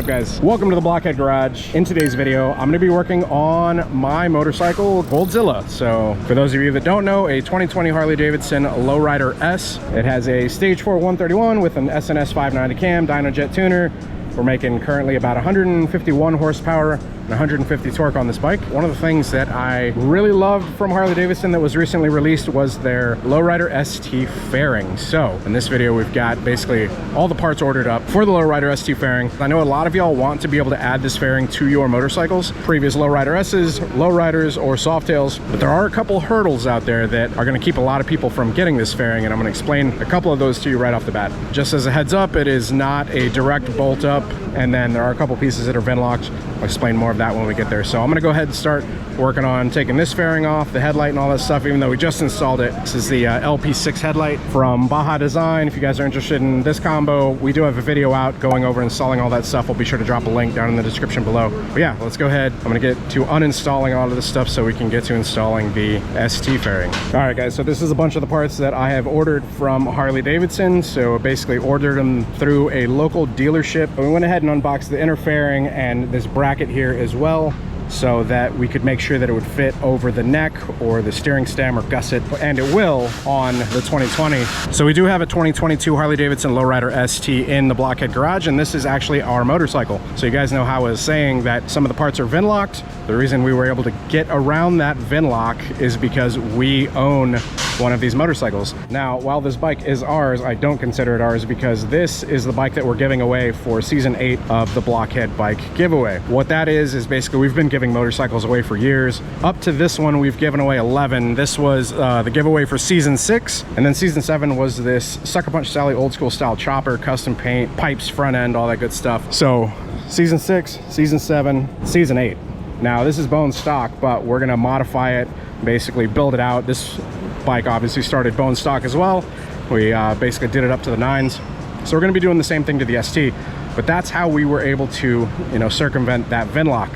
guys? Welcome to the Blockhead Garage. In today's video, I'm going to be working on my motorcycle, Goldzilla. So for those of you that don't know, a 2020 Harley-Davidson Low Rider S. It has a Stage 4 131 with an SNS 590 cam, Dyna jet tuner. We're making currently about 151 horsepower and 150 torque on this bike. One of the things that I really loved from Harley-Davidson that was recently released was their Low Rider ST fairing. So in this video, we've got basically all the parts ordered up for the Low Rider ST fairing. I know a lot of y'all want to be able to add this fairing to your motorcycles, previous Low Rider S's, Low Riders, or Softails, but there are a couple hurdles out there that are going to keep a lot of people from getting this fairing, and I'm going to explain a couple of those to you right off the bat. Just as a heads up, it is not a direct bolt up, and then there are a couple pieces that are VIN locked. I'll explain more of that when we get there. So I'm gonna go ahead and start working on taking this fairing off, the headlight and all that stuff, even though we just installed it. This is the LP6 headlight from Baja Design. If you guys are interested in this combo, we do have a video out going over installing all that stuff. I'll be sure to drop a link down in the description below. But yeah, let's go ahead. I'm gonna get to uninstalling all of this stuff so we can get to installing the ST fairing. All right guys, so this is a bunch of the parts that I have ordered from Harley-Davidson. So basically ordered them through a local dealership. We went ahead and unboxed the inner fairing and this bracket here as well, so that we could make sure that it would fit over the neck or the steering stem or gusset, and it will on the 2020. So we do have a 2022 Harley-Davidson Low Rider ST in the Blockhead Garage, and this is actually our motorcycle. So you guys know how I was saying that some of the parts are VIN locked. The reason we were able to get around that VIN lock is because we own one of these motorcycles. Now, while this bike is ours, I don't consider it ours because this is the bike that we're giving away for season 8 of the Blockhead bike giveaway. What that is basically we've been giving motorcycles away for years. Up to this one, we've given away 11. This was the giveaway for season 6, and then season 7 was this Sucker Punch Sally old school style chopper, custom paint, pipes, front end, all that good stuff. So season 6, season 7, season 8. Now this is bone stock, but we're gonna modify it, basically build it out. This bike obviously started bone stock as well. We basically did it up to the 9s. So we're gonna be doing the same thing to the ST, but that's how we were able to, circumvent that VIN lock.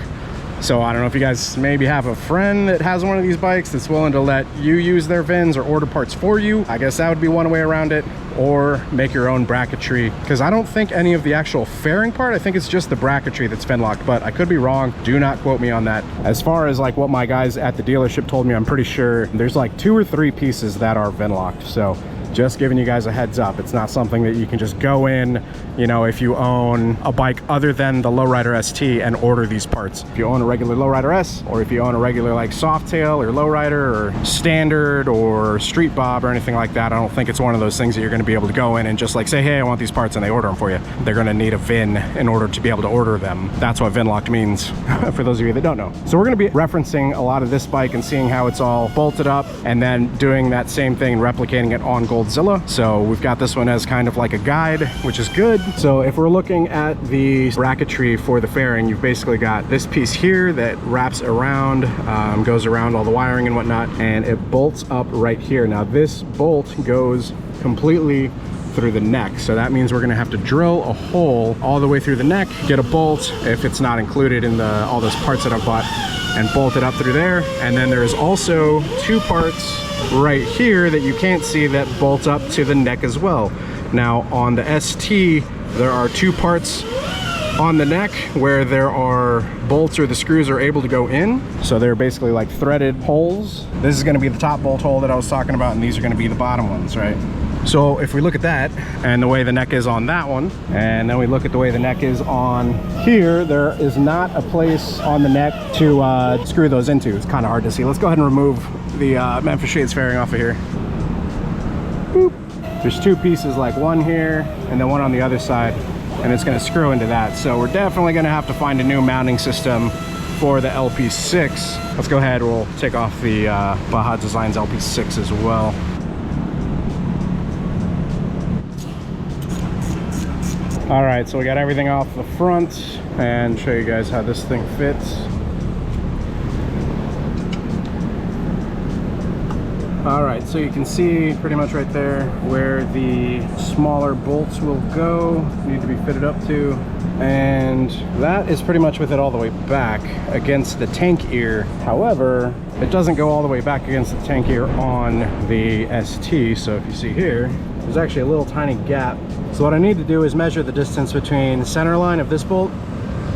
So I don't know if you guys maybe have a friend that has one of these bikes that's willing to let you use their VINs or order parts for you. I guess that would be one way around it, or make your own bracketry, because I don't think any of the actual fairing part, I think it's just the bracketry that's VIN locked, but I could be wrong. Do not quote me on that. As far as like what my guys at the dealership told me, I'm pretty sure there's like 2 or 3 pieces that are VIN locked. So just giving you guys a heads up. It's not something that you can just go in, if you own a bike other than the Low Rider ST and order these parts. If you own a regular Low Rider S, or if you own a regular like Softail or Low Rider or Standard or Street Bob or anything like that, I don't think it's one of those things that you're going to be able to go in and just like say, hey, I want these parts, and they order them for you. They're going to need a VIN in order to be able to order them. That's what VIN locked means for those of you that don't know. So we're going to be referencing a lot of this bike and seeing how it's all bolted up, and then doing that same thing and replicating it on Goldzilla. So we've got this one as kind of like a guide, which is good. So if we're looking at the bracketry for the fairing, you've basically got this piece here that wraps around, goes around all the wiring and whatnot, and it bolts up right here. Now this bolt goes completely through the neck, so that means we're going to have to drill a hole all the way through the neck, get a bolt if it's not included in all those parts that I've bought, and bolt it up through there. And then there's also 2 parts right here that you can't see that bolt up to the neck as well. Now on the ST, there are 2 parts on the neck where there are bolts, or the screws are able to go in. So they're basically like threaded holes. This is going to be the top bolt hole that I was talking about, and these are going to be the bottom ones, right? So if we look at that and the way the neck is on that one, and then we look at the way the neck is on here, there is not a place on the neck to screw those into. It's kind of hard to see. Let's go ahead and remove the Memphis shades fairing off of here. Boop. There's 2 pieces, like one here and then one on the other side, and it's going to screw into that. So we're definitely going to have to find a new mounting system for the LP6. Let's go ahead, we'll take off the Baja Designs LP6 as well. All right, so we got everything off the front, and show you guys how this thing fits. All right, so you can see pretty much right there where the smaller bolts will go, need to be fitted up to. And that is pretty much with it all the way back against the tank ear. However, it doesn't go all the way back against the tank ear on the ST. So if you see here, there's actually a little tiny gap. So what I need to do is measure the distance between the center line of this bolt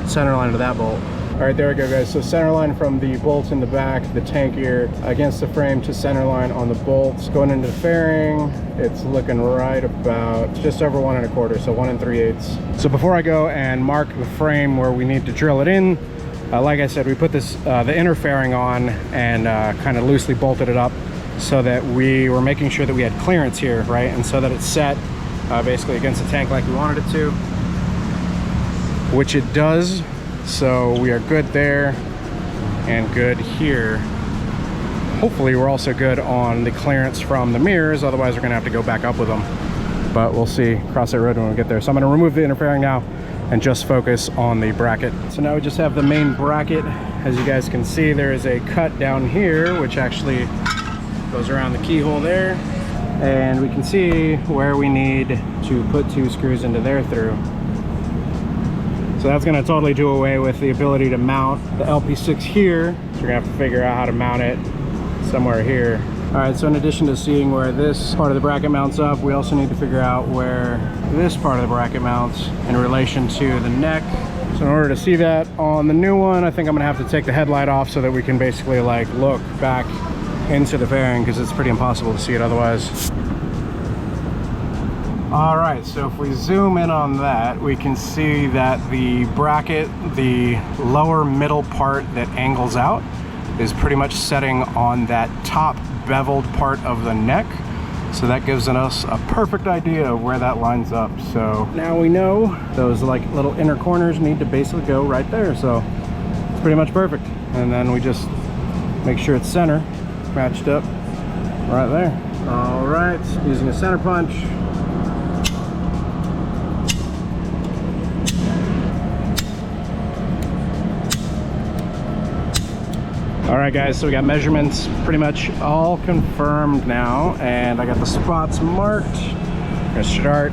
center line to that bolt. All right, there we go, guys. So center line from the bolts in the back, the tank gear against the frame to center line on the bolts. Going into the fairing, it's looking right about just over 1 1/4, so 1 3/8. So before I go and mark the frame where we need to drill it in, like I said, we put this the inner fairing on and kind of loosely bolted it up so that we were making sure that we had clearance here, right? And so that it's set basically against the tank like we wanted it to, which it does. So we are good there and good here. Hopefully we're also good on the clearance from the mirrors, otherwise we're gonna have to go back up with them. But we'll see, cross that road when we get there. So I'm gonna remove the inner fairing now and just focus on the bracket. So now we just have the main bracket. As you guys can see, there is a cut down here, which actually goes around the keyhole there. And we can see where we need to put 2 screws into there through. So that's gonna totally do away with the ability to mount the LP6 here. So we're gonna have to figure out how to mount it somewhere here. All right, so in addition to seeing where this part of the bracket mounts up, we also need to figure out where this part of the bracket mounts in relation to the neck. So in order to see that on the new one, I think I'm gonna have to take the headlight off so that we can basically like look back into the fairing, because it's pretty impossible to see it otherwise. All right, so if we zoom in on that, we can see that the bracket, the lower middle part that angles out, is pretty much setting on that top beveled part of the neck. So that gives us a perfect idea of where that lines up. So now we know those like little inner corners need to basically go right there. So it's pretty much perfect. And then we just make sure it's center matched up right there. All right, using a center punch. All right, guys, so we got measurements pretty much all confirmed now, and I got the spots marked. I'm gonna start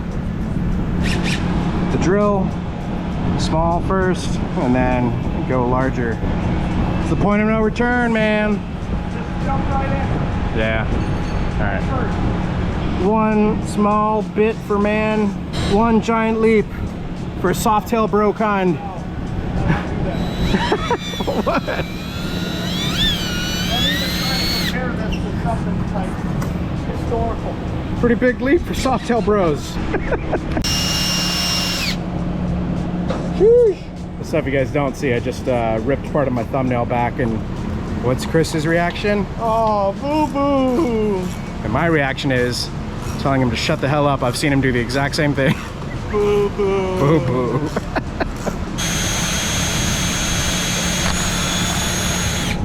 the drill small first and then go larger. It's the point of no return, man. Just jump right in. Yeah. All right. One small bit for man, one giant leap for Softail bro kind. What? Something like historical. Pretty big leap for Softail bros. The stuff you guys don't see, I just ripped part of my thumbnail back, and what's Chris's reaction? Oh, boo-boo. And my reaction is telling him to shut the hell up. I've seen him do the exact same thing. Boo-boo. Boo-boo.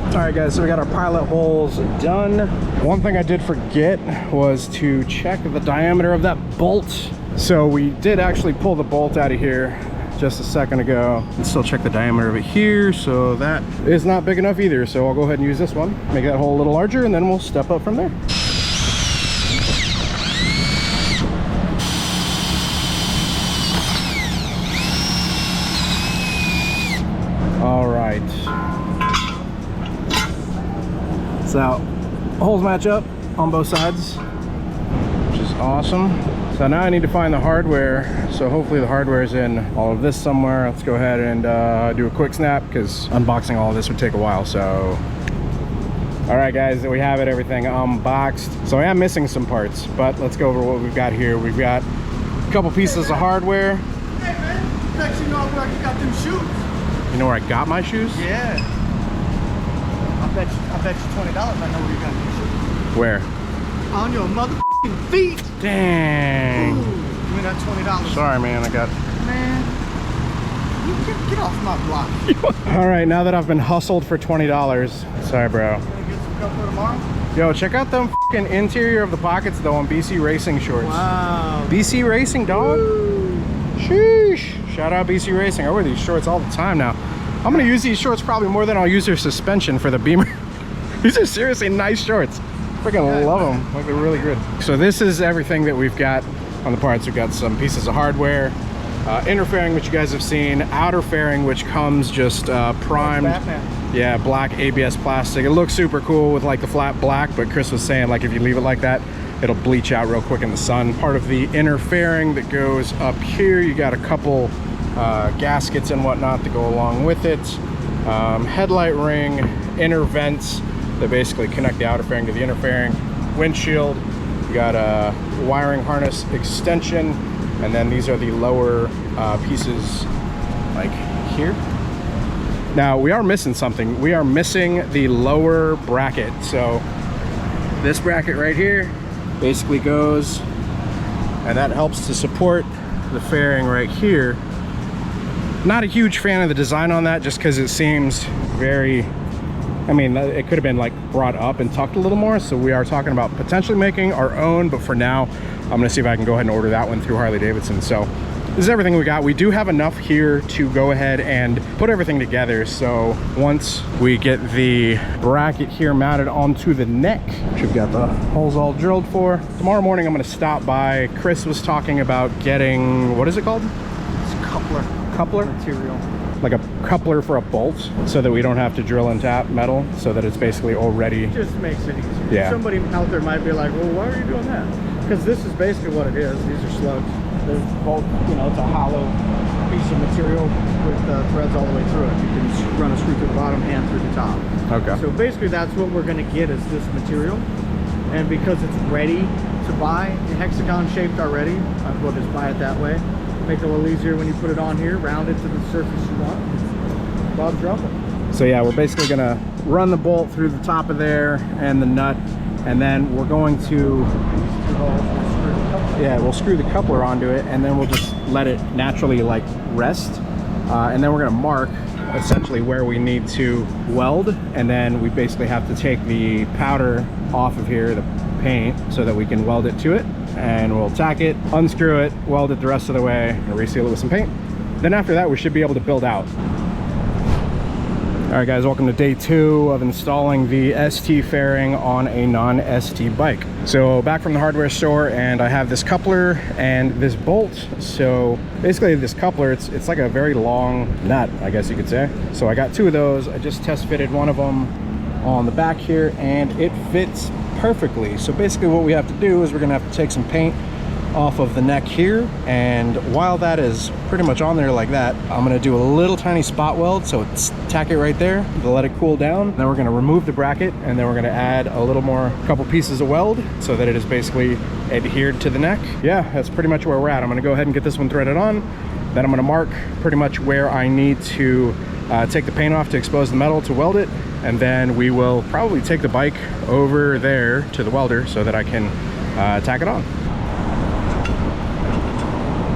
All right, guys, so we got our pilot holes done. One thing I did forget was to check the diameter of that bolt. So we did actually pull the bolt out of here just a second ago and still check the diameter of it here. So that is not big enough either. So I'll go ahead and use this one, make that hole a little larger, and then we'll step up from there. All right. So holes match up on both sides, which is awesome. So now I need to find the hardware. So hopefully the hardware is in all of this somewhere. Let's go ahead and do a quick snap, because unboxing all of this would take a while. So all right, guys, we have it, everything unboxed. So I am missing some parts, but let's go over what we've got here. We've got a couple pieces of hardware. Hey man, you actually know where you got them shoes. You know where I got my shoes? Yeah. I bet you $20 I know where you got these shoes. Where? On your motherfucking feet. Dang. Ooh, give me that $20. Sorry, man, I got... Man, you get off my block. All right, now that I've been hustled for $20. Sorry, bro. You gonna get some cup for tomorrow? Yo, check out the fucking interior of the pockets, though, on BC Racing shorts. Wow. BC Racing, dog. Woo. Sheesh. Shout out BC Racing. I wear these shorts all the time now. I'm gonna use these shorts probably more than I'll use their suspension for the Beamer. These are seriously nice shorts. Freaking love them. Like, they're really good. So this is everything that we've got on the parts. We've got some pieces of hardware, inner fairing, which you guys have seen, outer fairing, which comes just primed. Yeah, black ABS plastic. It looks super cool with like the flat black, but Chris was saying like if you leave it like that, it'll bleach out real quick in the sun. Part of the inner fairing that goes up here, you got a couple gaskets and whatnot to go along with it, headlight ring, inner vents that basically connect the outer fairing to the inner fairing, windshield. You got a wiring harness extension, and then these are the lower pieces like here. Now we are missing something. We are missing the lower bracket. So this bracket right here basically goes, and that helps to support the fairing right here. Not a huge fan of the design on that, just because it seems very, I mean, it could have been like brought up and tucked a little more. So we are talking about potentially making our own, but for now I'm gonna see if I can go ahead and order that one through Harley-Davidson. So this is everything we got. We do have enough here to go ahead and put everything together. So once we get the bracket here mounted onto the neck, which we've got the holes all drilled for, tomorrow morning I'm gonna stop by. Chris was talking about getting, what is it called? It's Coupler material. Like a coupler for a bolt, so that we don't have to drill and tap metal, so that it's basically already, It just makes it easier. Yeah. Somebody out there might be like, well, why are you doing that? Because this is basically what it is. These are slugs. They're both, you know, it's a hollow piece of material with threads all the way through it. You can run a screw through the bottom and through the top. Okay. So basically that's what we're going to get, is this material. And because it's ready to buy, hexagon shaped already, we'll just buy it that way. Make it a little easier when you put it on here, round it to the surface you want. Bob's your uncle. So yeah, we're basically gonna run the bolt through the top of there and the nut, and then we're going to, yeah, we'll screw the coupler onto it, and then we'll just let it naturally like rest, and then we're gonna mark essentially where we need to weld, and then we basically have to take the powder off of here, the paint, so that we can weld it to it, and we'll tack it, unscrew it, weld it the rest of the way, and reseal it with some paint. Then after that we should be able to build out. All right guys, welcome to day 2 of installing the ST fairing on a non-ST bike. So back from the hardware store, and I have this coupler and this bolt. So basically this coupler, it's like a very long nut, I guess you could say. So I got 2 of those. I just test fitted one of them on the back here, and it fits perfectly. So basically what we have to do is we're gonna have to take some paint off of the neck here, and while that is pretty much on there like that, I'm gonna do a little tiny spot weld, so it's tack it right there to let it cool down. Then we're gonna remove the bracket, and then we're gonna add a little more, couple pieces of weld, so that it is basically adhered to the neck. Yeah, that's pretty much where we're at. I'm gonna go ahead and get this one threaded on, then I'm gonna mark pretty much where I need to take the paint off to expose the metal to weld it, and then we will probably take the bike over there to the welder so that I can tack it on.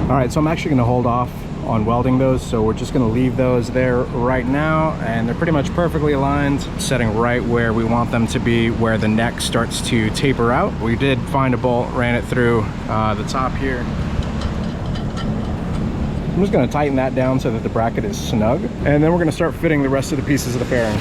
All right, so I'm actually gonna hold off on welding those, so we're just gonna leave those there right now, and they're pretty much perfectly aligned, setting right where we want them to be, where the neck starts to taper out. We did find a bolt, ran it through the top here. I'm just gonna tighten that down so that the bracket is snug, and then we're gonna start fitting the rest of the pieces of the fairing.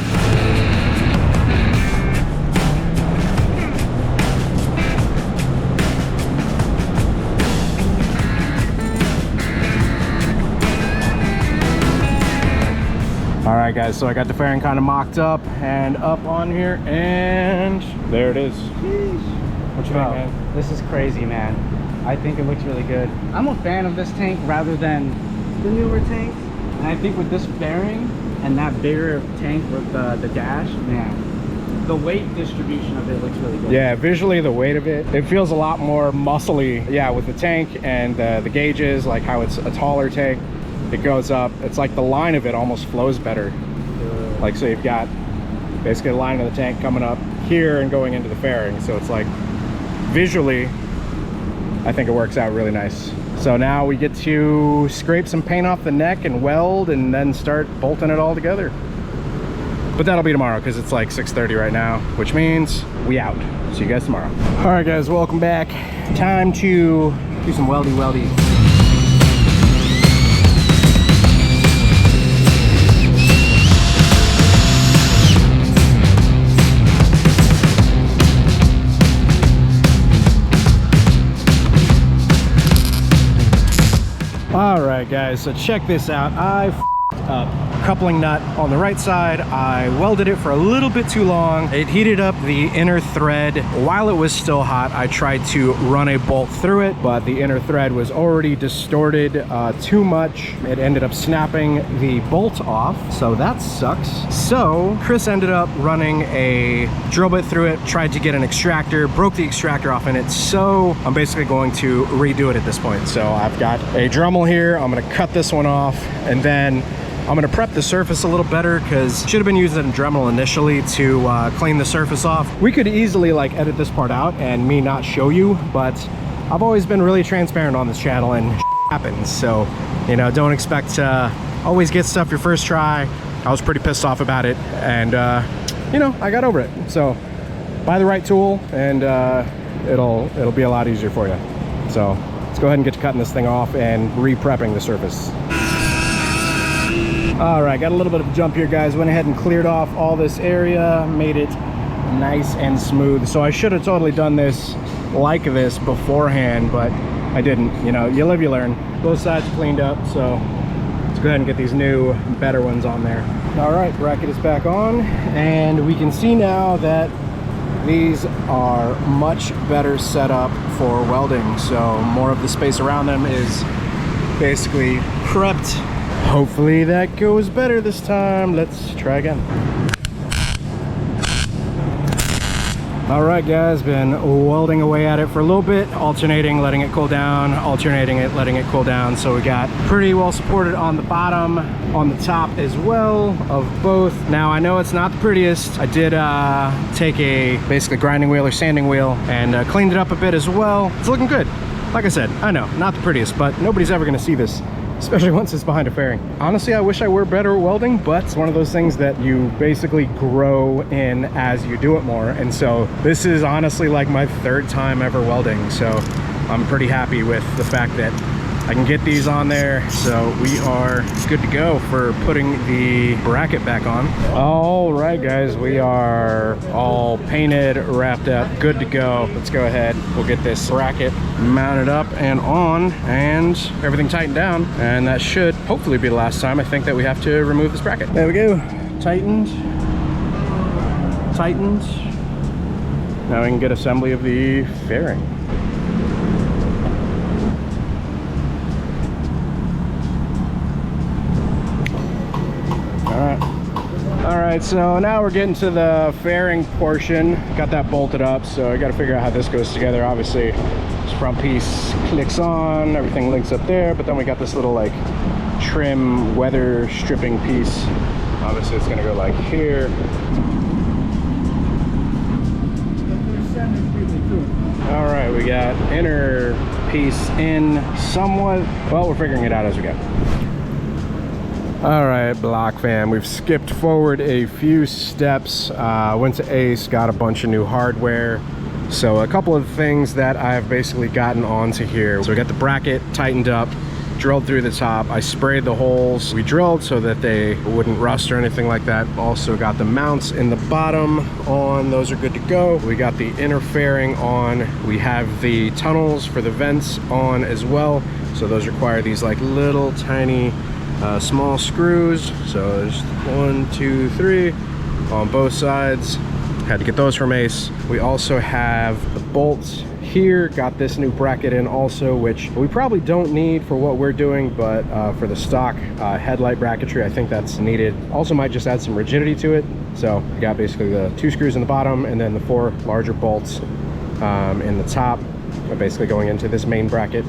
All right guys, so I got the fairing kind of mocked up and up on here, and there it is. What you think, man? This is crazy, man. I think it looks really good. I'm a fan of this tank rather than the newer tanks, and I think with this fairing and that bigger tank with the dash, man, the weight distribution of it looks really good. Yeah, visually the weight of it, it feels a lot more muscly. Yeah, with the tank and the gauges, like how it's a taller tank, it goes up. It's like the line of it almost flows better. Like, so you've got basically the line of the tank coming up here and going into the fairing. So it's like, visually, I think it works out really nice. So now we get to scrape some paint off the neck and weld, and then start bolting it all together. But that'll be tomorrow, because it's like 6:30 right now, which means we out. See you guys tomorrow. All right guys, welcome back. Time to do some weldy. All right guys, so check this out. I coupling nut on the right side. I welded it for a little bit too long. It heated up the inner thread. While it was still hot, I tried to run a bolt through it, but the inner thread was already distorted too much. It ended up snapping the bolt off, so that sucks. So Chris ended up running a drill bit through it, tried to get an extractor, broke the extractor off in it, so I'm basically going to redo it at this point. So I've got a Dremel here. I'm gonna cut this one off, and then I'm gonna prep the surface a little better because should have been using a Dremel initially to clean the surface off. We could easily like edit this part out and me not show you, but I've always been really transparent on this channel and happens. So, you know, don't expect to always get stuff your first try. I was pretty pissed off about it, and you know, I got over it. So buy the right tool and it'll be a lot easier for you. So let's go ahead and get to cutting this thing off and re-prepping the surface. All right, got a little bit of a jump here, guys. Went ahead and cleared off all this area, made it nice and smooth. So I should have totally done this like this beforehand, but I didn't. You know, you live, you learn. Both sides cleaned up, so let's go ahead and get these new, better ones on there. All right, bracket is back on, and we can see now that these are much better set up for welding. So more of the space around them is basically prepped. Hopefully that goes better this time. Let's try again. All right, guys, been welding away at it for a little bit, alternating, letting it cool down, alternating it, letting it cool down. So we got pretty well supported on the bottom, on the top as well of both. Now I know it's not the prettiest. I did take a basically grinding wheel or sanding wheel and cleaned it up a bit as well. It's looking good. Like I said, I know, not the prettiest, but nobody's ever gonna see this, especially once it's behind a fairing. Honestly, I wish I were better at welding, but it's one of those things that you basically grow in as you do it more. And so this is honestly like my third time ever welding. So I'm pretty happy with the fact that I can get these on there. So we are good to go for putting the bracket back on. All right, guys, we are all painted, wrapped up, good to go. Let's go ahead. We'll get this bracket mounted up and on and everything tightened down. And that should hopefully be the last time I think that we have to remove this bracket. There we go. Tightened. Tightened. Now we can get assembly of the fairing. All right, so now we're getting to the fairing portion. Got that bolted up, so I got to figure out how this goes together. Obviously, this front piece clicks on, everything links up there, but then we got this little like trim weather stripping piece. Obviously, it's gonna go like here. All right, we got inner piece in somewhat. Well, we're figuring it out as we go. All right, Block fam, we've skipped forward a few steps. Went to Ace, got a bunch of new hardware. So a couple of things that I've basically gotten onto here. So we got the bracket tightened up, drilled through the top. I sprayed the holes. We drilled so that they wouldn't rust or anything like that. Also got the mounts in the bottom on. Those are good to go. We got the inner fairing on. We have the tunnels for the vents on as well. So those require these like little tiny small screws. So there's 1, 2, 3 on both sides. Had to get those from Ace. We also have the bolts here. Got this new bracket in also, which we probably don't need for what we're doing, but for the stock headlight bracketry, I think that's needed. Also might just add some rigidity to it. So we got basically the 2 screws in the bottom and then the 4 larger bolts in the top, basically going into this main bracket,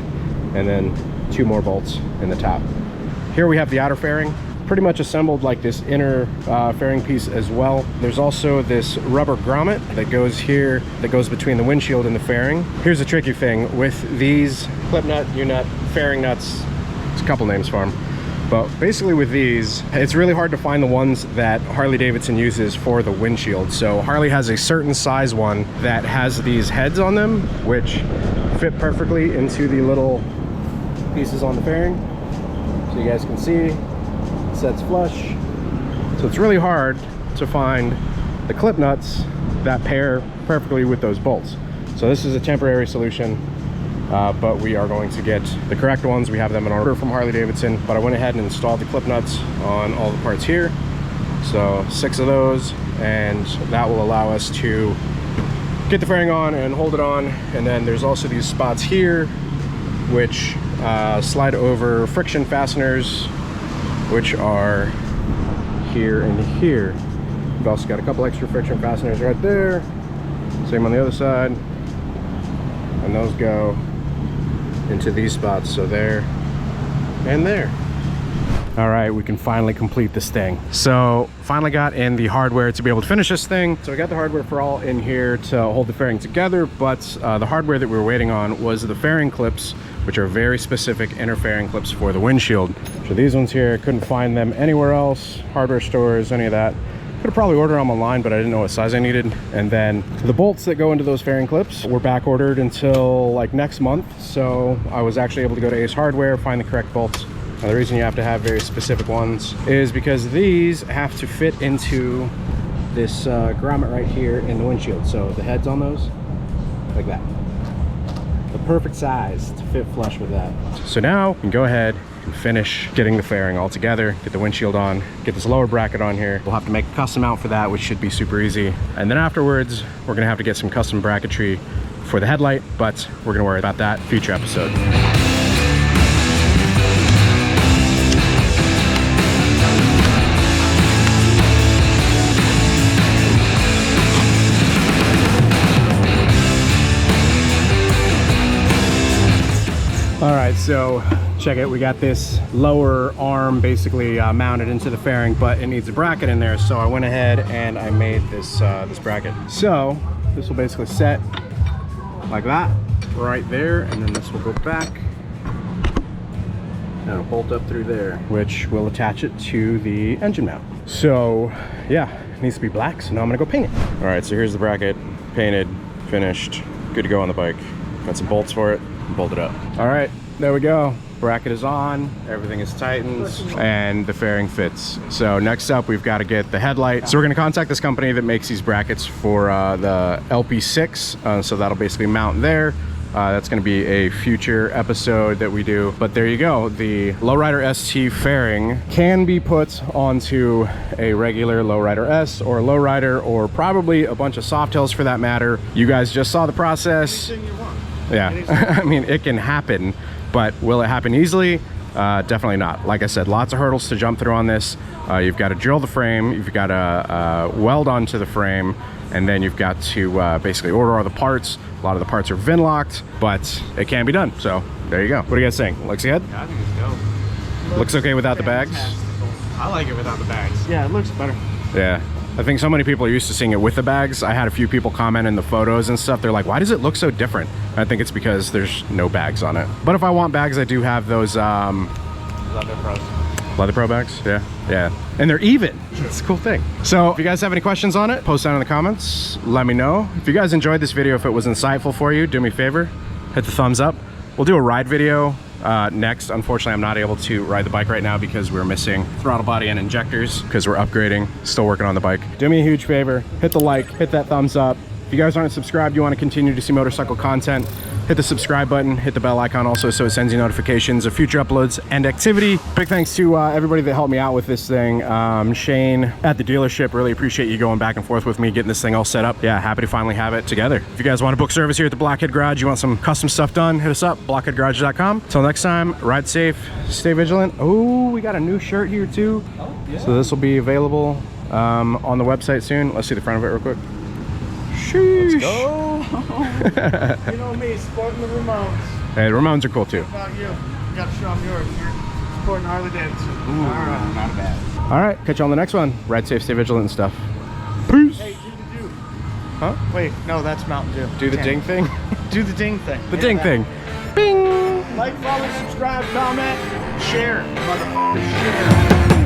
and then 2 more bolts in the top. Here we have the outer fairing, pretty much assembled like this inner fairing piece as well. There's also this rubber grommet that goes here, that goes between the windshield and the fairing. Here's the tricky thing with these clip nut, U-nut, fairing nuts. There's a couple names for them. But basically with these, it's really hard to find the ones that Harley-Davidson uses for the windshield. So Harley has a certain size one that has these heads on them, which fit perfectly into the little pieces on the fairing. So you guys can see, it sets flush. So it's really hard to find the clip nuts that pair perfectly with those bolts. So this is a temporary solution. but we are going to get the correct ones. We have them in order from Harley-Davidson, but I went ahead and installed the clip nuts on all the parts here. So 6 of those, and that will allow us to get the fairing on and hold it on. And then there's also these spots here which slide over friction fasteners, which are here and here. We've also got a couple extra friction fasteners right there, same on the other side, and those go into these spots, so there and there. All right, we can finally complete this thing. So finally got in the hardware to be able to finish this thing. So we got the hardware for all in here to hold the fairing together, but the hardware that we were waiting on was the fairing clips, which are very specific inner fairing clips for the windshield. So these ones here, couldn't find them anywhere else, hardware stores, any of that. Could have probably ordered them online, but I didn't know what size I needed. And then the bolts that go into those fairing clips were back ordered until like next month. So I was actually able to go to Ace Hardware, find the correct bolts. Now, the reason you have to have very specific ones is because these have to fit into this grommet right here in the windshield. So the heads on those, like that. The perfect size to fit flush with that. So now we can go ahead and finish getting the fairing all together, get the windshield on, get this lower bracket on here. We'll have to make a custom mount for that, which should be super easy. And then afterwards, we're gonna have to get some custom bracketry for the headlight, but we're gonna worry about that future episode. All right, so check it. We got this lower arm basically mounted into the fairing, but it needs a bracket in there. So I went ahead and I made this this bracket. So this will basically set like that right there, and then this will go back and it'll bolt up through there, which will attach it to the engine mount. So yeah, it needs to be black. So now I'm gonna go paint it. All right, so here's the bracket, painted, finished, good to go on the bike. Got some bolts for it. Bolt it up. All right, there we go. Bracket is on, everything is tightened, and the fairing fits. So next up, we've got to get the headlight. So we're gonna contact this company that makes these brackets for the LP6. So that'll basically mount there. That's gonna be a future episode that we do. But there you go. The Low Rider ST fairing can be put onto a regular Low Rider S or Low Rider, or probably a bunch of Softails for that matter. You guys just saw the process. Anything you want. Yeah, I mean, it can happen, but will it happen easily? Definitely not. Like I said, lots of hurdles to jump through on this. You've got to drill the frame, you've got to weld onto the frame, and then you've got to basically order all the parts. A lot of the parts are VIN locked, but it can be done. So there you go. What do you guys think? Looks good? Yeah, I think it's dope. Looks okay without the bags? I like it without the bags. Yeah, it looks better. Yeah. I think so many people are used to seeing it with the bags. I had a few people comment in the photos and stuff. They're like, why does it look so different? I think it's because there's no bags on it. But if I want bags, I do have those Leather Pro bags. Yeah. And they're even. It's a cool thing. So if you guys have any questions on it, post down in the comments. Let me know. If you guys enjoyed this video, if it was insightful for you, do me a favor, hit the thumbs up. We'll do a ride video next. Unfortunately, I'm not able to ride the bike right now because we're missing throttle body and injectors because we're upgrading, still working on the bike. Do me a huge favor, hit the like, hit that thumbs up. If you guys aren't subscribed, you want to continue to see motorcycle content, hit the subscribe button, hit the bell icon also so it sends you notifications of future uploads and activity. Big thanks to everybody that helped me out with this thing. Shane at the dealership, really appreciate you going back and forth with me, getting this thing all set up. Yeah, happy to finally have it together. If you guys want to book service here at the Blockhead Garage, you want some custom stuff done, hit us up, blockheadgarage.com. Till next time, ride safe, stay vigilant. Oh, we got a new shirt here too. Oh, yeah. So this will be available on the website soon. Let's see the front of it real quick. Sheesh. Let's go. You know me, sporting the Ramones. Hey, the Ramones are cool too. What about you? You gotta show them yours. You're sporting Harley-Davidson. Ooh, all right, not bad. All right, catch you on the next one. Ride safe, stay vigilant and stuff. Peace. Hey, do the do. Huh? Wait, no, that's Mountain Dew. Do the ding thing? Do the ding thing. The ding thing. Bing. Like, follow, subscribe, comment, share. Motherfucker, share.